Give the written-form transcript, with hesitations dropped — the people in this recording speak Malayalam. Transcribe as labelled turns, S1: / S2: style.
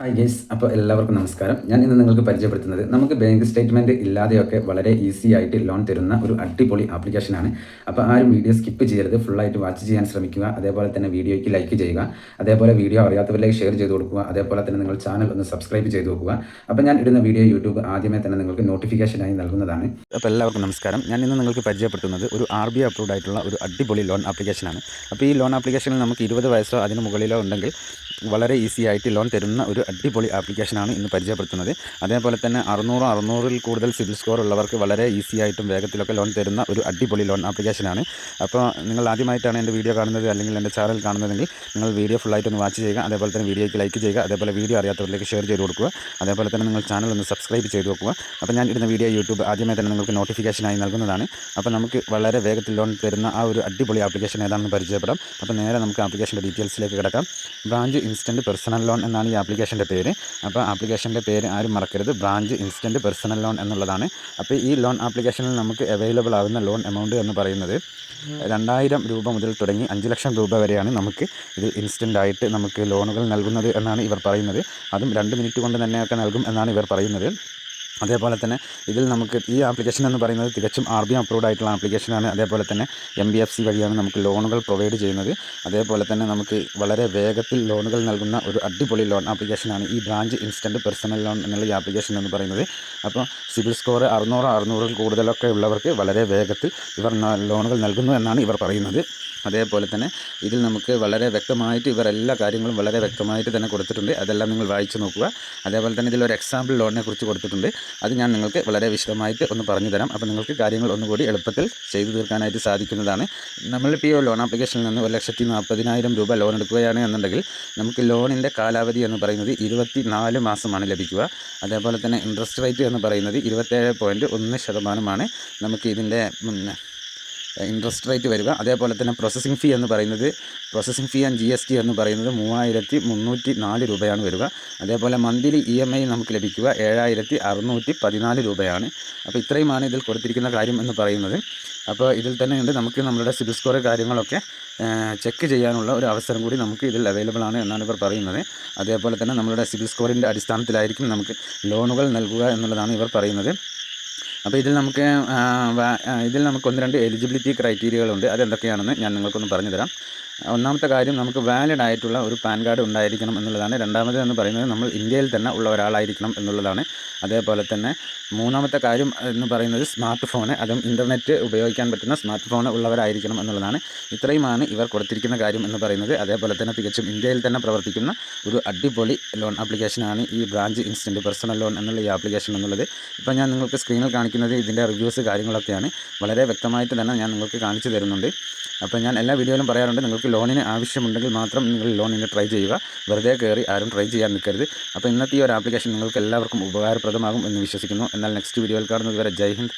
S1: ഹായ് ഗൈസ്, അപ്പോൾ എല്ലാവർക്കും നമസ്കാരം. ഞാൻ ഇന്ന് നിങ്ങൾക്ക് പരിചയപ്പെടുത്തുന്നത് നമുക്ക് ബാങ്ക് സ്റ്റേറ്റ്മെൻറ്റ് ഇല്ലാതെയൊക്കെ വളരെ ഈസി ആയിട്ട് ലോൺ തരുന്ന ഒരു അടിപൊളി ആപ്ലിക്കേഷനാണ്. അപ്പോൾ ആരും വീഡിയോ സ്കിപ്പ് ചെയ്യരുത്, ഫുള്ളായിട്ട് വാച്ച് ചെയ്യാൻ ശ്രമിക്കുക. അതേപോലെ തന്നെ വീഡിയോയ്ക്ക് ലൈക്ക് ചെയ്യുക, അതേപോലെ വീഡിയോ അറിയാത്തവരിലേക്ക് ഷെയർ ചെയ്ത് കൊടുക്കുക. അതേപോലെ തന്നെ നിങ്ങൾ ചാനൽ ഒന്ന് സബ്സ്ക്രൈബ് ചെയ്ത് നോക്കുക. അപ്പോൾ ഞാൻ ഇടുന്ന വീഡിയോ യൂട്യൂബ് ആദ്യമേ തന്നെ നിങ്ങൾക്ക് നോട്ടിഫിക്കേഷനായി നൽകുന്നതാണ്. അപ്പോൾ എല്ലാവർക്കും നമസ്കാരം. ഞാൻ ഇന്ന് നിങ്ങൾക്ക് പരിചയപ്പെടുത്തുന്നത് ഒരു RBI അപ്രൂവ്ഡ് ആയിട്ടുള്ള ഒരു അടിപൊളി ലോൺ ആപ്ലിക്കേഷനാണ്. അപ്പോൾ ഈ ലോൺ ആപ്ലിക്കേഷനിൽ നമുക്ക് 20 വയസ്സോ അതിന് മുകളിലോ ഉണ്ടെങ്കിൽ വളരെ ഈസി ആയിട്ട് ലോൺ തരുന്ന ഒരു അടിപൊളി ആപ്ലിക്കേഷനാണ് ഇന്ന് പരിചയപ്പെടുത്തുന്നത്. അതേപോലെ തന്നെ 600-600-ൽ കൂടുതൽ സിബിൽ സ്കോർ ഉള്ളവർക്ക് വളരെ ഈസി ആയിട്ടും വേഗത്തിലൊക്കെ ലോൺ തരുന്ന ഒരു അടിപൊളി ലോൺ ആപ്ലിക്കേഷനാണ്. അപ്പോൾ നിങ്ങൾ ആദ്യമായിട്ടാണ് എൻ്റെ വീഡിയോ കാണുന്നത് അല്ലെങ്കിൽ എൻ്റെ ചാനൽ കാണുന്നതെങ്കിൽ നിങ്ങൾ വീഡിയോ ഫുള്ളായിട്ടൊന്ന് വാച്ച് ചെയ്യുക. അതേപോലെ തന്നെ വീഡിയോയ്ക്ക് ലൈക്ക് ചെയ്യുക. അതേപോലെ വീഡിയോ അറിയാത്തവരിലേക്ക് ഷെയർ ചെയ്ത് കൊടുക്കുക. അതേപോലെ തന്നെ നിങ്ങൾ ചാനൽ ഒന്ന് സബ്സ്ക്രൈബ് ചെയ്ത് വെക്കുക. അപ്പോൾ ഞാൻ ഇടുന്ന വീഡിയോ യൂട്യൂബ് ആദ്യമേ തന്നെ നിങ്ങൾക്ക് നോട്ടിഫിക്കേഷനായി നൽകുന്നതാണ്. അപ്പോൾ നമുക്ക് വളരെ വേഗത്തിൽ ലോൺ തരുന്ന ആ ഒരു അടിപൊളി ആപ്ലിക്കേഷൻ ഏതാണെന്ന് പരിചയപ്പെടാം. അപ്പോൾ നേരെ നമുക്ക് ആപ്ലിക്കേഷൻ്റെ ഡീറ്റെയിൽസിലേക്ക് കിടക്കാം. ബ്രാഞ്ച് ഇൻസ്റ്റൻറ്റ് പേഴ്സണൽ ലോൺ എന്നാണ് ഈ ആപ്ലിക്കേഷൻ്റെ പേര്. അപ്പോൾ ആപ്ലിക്കേഷൻ്റെ പേര് ആരും മറക്കരുത്, ബ്രാഞ്ച് ഇൻസ്റ്റൻറ്റ് പേഴ്സണൽ ലോൺ എന്നുള്ളതാണ്. അപ്പോൾ ഈ ലോൺ ആപ്ലിക്കേഷനിൽ നമുക്ക് അവൈലബിൾ ആകുന്ന ലോൺ എമൗണ്ട് എന്ന് പറയുന്നത് 2000 രൂപ മുതൽ തുടങ്ങി 5 ലക്ഷം രൂപ വരെയാണ് നമുക്ക് ഇത് ഇൻസ്റ്റൻ്റായിട്ട് നമുക്ക് ലോണുകൾ നൽകുന്നത് എന്നാണ് ഇവർ പറയുന്നത്. അതും 2 മിനിറ്റ് കൊണ്ട് തന്നെയൊക്കെ നൽകും എന്നാണ് ഇവർ പറയുന്നത്. അതേപോലെ തന്നെ ഇതിൽ നമുക്ക് ഈ ആപ്ലിക്കേഷൻ എന്ന് പറയുന്നത് തികച്ചും RBI അപ്രൂവ്ഡ് ആയിട്ടുള്ള ആപ്ലിക്കേഷനാണ്. അതേപോലെ തന്നെ NBFC വഴിയാണ് നമുക്ക് ലോണുകൾ പ്രൊവൈഡ് ചെയ്യുന്നത്. അതേപോലെ തന്നെ നമുക്ക് വളരെ വേഗത്തിൽ ലോണുകൾ നൽകുന്ന ഒരു അടിപൊളി ലോൺ ആപ്ലിക്കേഷനാണ് ഈ ബ്രാഞ്ച് ഇൻസ്റ്റൻറ്റ് പേഴ്സണൽ ലോൺ എന്നുള്ള ഈ ആപ്ലിക്കേഷൻ എന്ന് പറയുന്നത്. അപ്പോൾ സിബിൽ സ്കോർ 600-600-ൽ കൂടുതലൊക്കെ ഉള്ളവർക്ക് വളരെ വേഗത്തിൽ ഇവർ ലോണുകൾ നൽകുന്നു എന്നാണ് ഇവർ പറയുന്നത്. അതേപോലെ തന്നെ ഇതിൽ നമുക്ക് വളരെ വ്യക്തമായിട്ട് ഇവർ എല്ലാ കാര്യങ്ങളും വളരെ വ്യക്തമായിട്ട് തന്നെ കൊടുത്തിട്ടുണ്ട്. അതെല്ലാം നിങ്ങൾ വായിച്ച് നോക്കുക. അതേപോലെ തന്നെ ഇതിലൊരു എക്സാമ്പിൾ ലോണിനെ കുറിച്ച് കൊടുത്തിട്ടുണ്ട്. അത് ഞാൻ നിങ്ങൾക്ക് വളരെ വിശദമായിട്ട് ഒന്ന് പറഞ്ഞു തരാം. അപ്പോൾ നിങ്ങൾക്ക് കാര്യങ്ങൾ ഒന്നുകൂടി എളുപ്പത്തിൽ ചെയ്തു തീർക്കാനായിട്ട് സാധിക്കുന്നതാണ്. നമ്മളിപ്പോൾ ഈ ലോൺ ആപ്ലിക്കേഷനിൽ നിന്ന് 1,40,000 രൂപ ലോൺ എടുക്കുകയാണ് എന്നുണ്ടെങ്കിൽ നമുക്ക് ലോണിൻ്റെ കാലാവധി എന്ന് പറയുന്നത് 24 മാസമാണ് ലഭിക്കുക. അതേപോലെ തന്നെ ഇൻട്രസ്റ്റ് റേറ്റ് എന്ന് പറയുന്നത് 27.1% നമുക്ക് ഇതിൻ്റെ ഇൻട്രസ്റ്റ് റേറ്റ് വരിക. അതേപോലെ തന്നെ പ്രോസസ്സിംഗ് ഫീ എന്ന് പറയുന്നത് പ്രോസസ്സിംഗ് ഫീ ആൻഡ് GST എന്ന് പറയുന്നത് 3,304 രൂപയാണ് വരിക. അതേപോലെ മന്ത്ലി EMI നമുക്ക് ലഭിക്കുക 7,614 രൂപയാണ്. അപ്പോൾ ഇത്രയുമാണ് ഇതിൽ കൊടുത്തിരിക്കുന്ന കാര്യം എന്ന് പറയുന്നത്. അപ്പോൾ ഇതിൽ തന്നെ ഉണ്ട് നമുക്ക് നമ്മുടെ സിബിൽ സ്കോർ കാര്യങ്ങളൊക്കെ ചെക്ക് ചെയ്യാനുള്ള ഒരു അവസരം കൂടി നമുക്ക് ഇതിൽ അവൈലബിൾ ആണ് എന്നാണ് ഇവർ പറയുന്നത്. അതേപോലെ തന്നെ നമ്മളുടെ സിബിൽ സ്കോറിൻ്റെ അടിസ്ഥാനത്തിലായിരിക്കും നമുക്ക് ലോണുകൾ നൽകുക എന്നുള്ളതാണ് ഇവർ പറയുന്നത്. അപ്പോൾ ഇതിൽ നമുക്ക് 1-2 എലിജിബിലിറ്റി ക്രൈറ്റീരിയകളുണ്ട്. അതെന്തൊക്കെയാണെന്ന് ഞാൻ നിങ്ങൾക്കൊന്ന് പറഞ്ഞു തരാം. ഒന്നാമത്തെ കാര്യം നമുക്ക് വാലിഡ് ആയിട്ടുള്ള ഒരു പാൻ കാർഡ് ഉണ്ടായിരിക്കണം എന്നുള്ളതാണ്. രണ്ടാമത് എന്ന് പറയുന്നത് നമ്മൾ ഇന്ത്യയിൽ തന്നെ ഉള്ള ഒരാളായിരിക്കണം എന്നുള്ളതാണ്. അതേപോലെ തന്നെ മൂന്നാമത്തെ കാര്യം എന്ന് പറയുന്നത് സ്മാർട്ട് ഫോണ്, അതും ഇൻ്റർനെറ്റ് ഉപയോഗിക്കാൻ പറ്റുന്ന സ്മാർട്ട് ഫോൺ ഉള്ളവരായിരിക്കണം എന്നുള്ളതാണ്. ഇത്രയുമാണ് ഇവർ കൊടുത്തിരിക്കുന്ന കാര്യം എന്ന് പറയുന്നത്. അതേപോലെ തന്നെ തികച്ചും ഇന്ത്യയിൽ തന്നെ പ്രവർത്തിക്കുന്ന ഒരു അടിപൊളി ലോൺ ആപ്ലിക്കേഷനാണ് ഈ ബ്രാഞ്ച് ഇൻസ്റ്റൻറ്റ് പേഴ്സണൽ ലോൺ എന്നുള്ള ഈ ആപ്ലിക്കേഷൻ എന്നുള്ളത്. ഇപ്പോൾ ഞാൻ നിങ്ങൾക്ക് സ്ക്രീനിൽ കാണിക്കുന്നത് ഇതിൻ്റെ റിവ്യൂസ് കാര്യങ്ങളൊക്കെയാണ്. വളരെ വ്യക്തമായിട്ട് തന്നെ ഞാൻ നിങ്ങൾക്ക് കാണിച്ചു തരുന്നുണ്ട്. അപ്പോൾ ഞാൻ എല്ലാ വീഡിയോയിലും പറയാറുണ്ട്, നിങ്ങൾക്ക് ലോണിന് ആവശ്യമുണ്ടെങ്കിൽ മാത്രം നിങ്ങൾ ലോണിന് ട്രൈ ചെയ്യുക. വെറുതെ കയറി ആരും ട്രൈ ചെയ്യാൻ നിൽക്കരുത്. അപ്പോൾ ഇന്നത്തെ ഈ ഒരു ആപ്ലിക്കേഷൻ നിങ്ങൾക്ക് എല്ലാവർക്കും ഉപകാരപ്രദമാകും എന്ന് വിശ്വസിക്കുന്നു. എന്നാൽ നെക്സ്റ്റ് വീഡിയോയിൽ കാണുന്നത് വരെ ജയ് ഹിന്ദ്.